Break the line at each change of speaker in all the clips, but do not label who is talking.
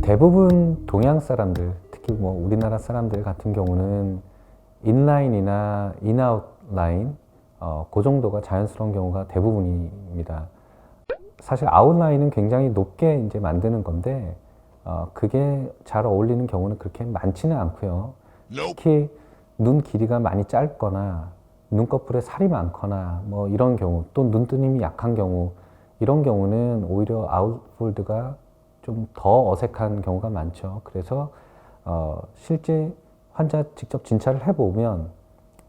대부분 동양 사람들, 특히 뭐 우리나라 사람들 같은 경우는 인라인이나 인아웃 라인, 그 정도가 자연스러운 경우가 대부분입니다. 사실 아웃라인은 굉장히 높게 이제 만드는 건데, 그게 잘 어울리는 경우는 그렇게 많지는 않고요. 특히 눈 길이가 많이 짧거나 눈꺼풀에 살이 많거나 뭐 이런 경우, 또 눈뜨림이 약한 경우, 이런 경우는 오히려 아웃폴드가 좀 더 어색한 경우가 많죠. 그래서 실제 환자 직접 진찰을 해보면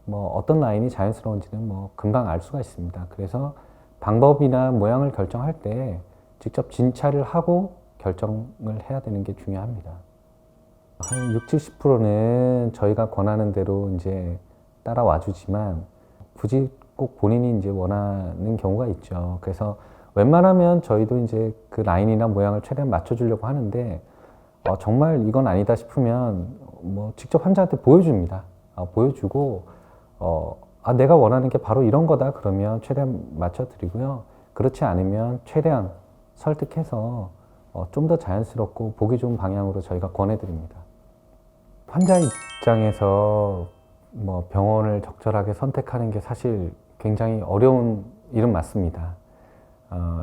뭐 어떤 라인이 자연스러운지는 뭐 금방 알 수가 있습니다. 그래서 방법이나 모양을 결정할 때 직접 진찰을 하고 결정을 해야 되는 게 중요합니다. 한 60, 70%는 저희가 권하는 대로 이제 따라와 주지만 굳이 꼭 본인이 이제 원하는 경우가 있죠. 그래서 웬만하면 저희도 이제 그 라인이나 모양을 최대한 맞춰주려고 하는데, 정말 이건 아니다 싶으면 뭐 직접 환자한테 보여줍니다. 보여주고, 내가 원하는 게 바로 이런 거다 그러면 최대한 맞춰드리고요. 그렇지 않으면 최대한 설득해서 좀 더 자연스럽고 보기 좋은 방향으로 저희가 권해드립니다. 환자 입장에서 뭐 병원을 적절하게 선택하는 게 사실 굉장히 어려운 일은 맞습니다.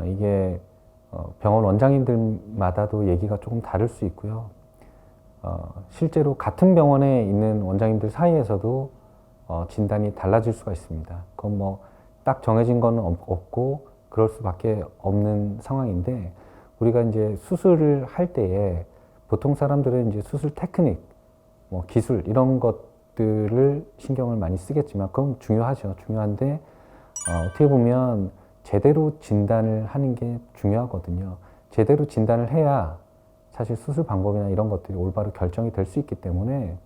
이게 병원 원장님들마다도 얘기가 조금 다를 수 있고요. 실제로 같은 병원에 있는 원장님들 사이에서도 진단이 달라질 수가 있습니다. 그건 뭐 딱 정해진 건 없고 그럴 수밖에 없는 상황인데, 우리가 이제 수술을 할 때에 보통 사람들은 이제 수술 테크닉, 뭐 기술 이런 것들을 신경을 많이 쓰겠지만 그건 중요하죠. 중요한데 어떻게 보면 제대로 진단을 하는 게 중요하거든요. 제대로 진단을 해야 사실 수술 방법이나 이런 것들이 올바로 결정이 될 수 있기 때문에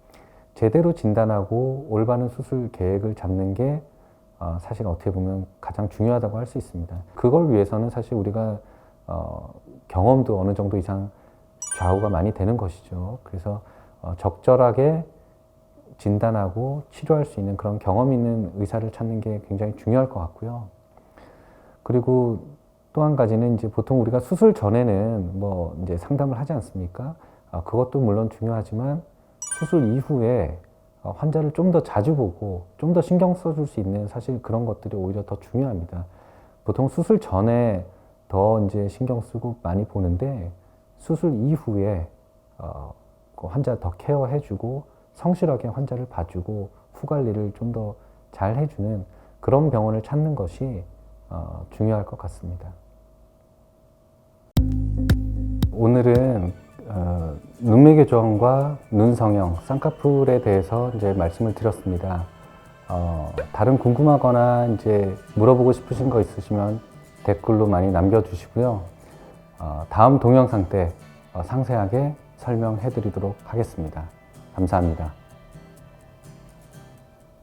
제대로 진단하고 올바른 수술 계획을 잡는 게 사실 어떻게 보면 가장 중요하다고 할 수 있습니다. 그걸 위해서는 사실 우리가 경험도 어느 정도 이상 좌우가 많이 되는 것이죠. 그래서 적절하게 진단하고 치료할 수 있는 그런 경험 있는 의사를 찾는 게 굉장히 중요할 것 같고요. 그리고 또 한 가지는 이제 보통 우리가 수술 전에는 뭐 이제 상담을 하지 않습니까? 그것도 물론 중요하지만 수술 이후에 환자를 좀 더 자주 보고 좀 더 신경 써줄 수 있는 사실 그런 것들이 오히려 더 중요합니다. 보통 수술 전에 더 이제 신경 쓰고 많이 보는데 수술 이후에 그 환자 더 케어해주고 성실하게 환자를 봐주고 후 관리를 좀 더 잘 해주는 그런 병원을 찾는 것이 중요할 것 같습니다. 오늘은 눈매개 조항과 눈 성형, 쌍꺼풀에 대해서 이제 말씀을 드렸습니다. 다른 궁금하거나 이제 물어보고 싶으신 거 있으시면 댓글로 많이 남겨주시고요. 다음 동영상 때 상세하게 설명해 드리도록 하겠습니다. 감사합니다.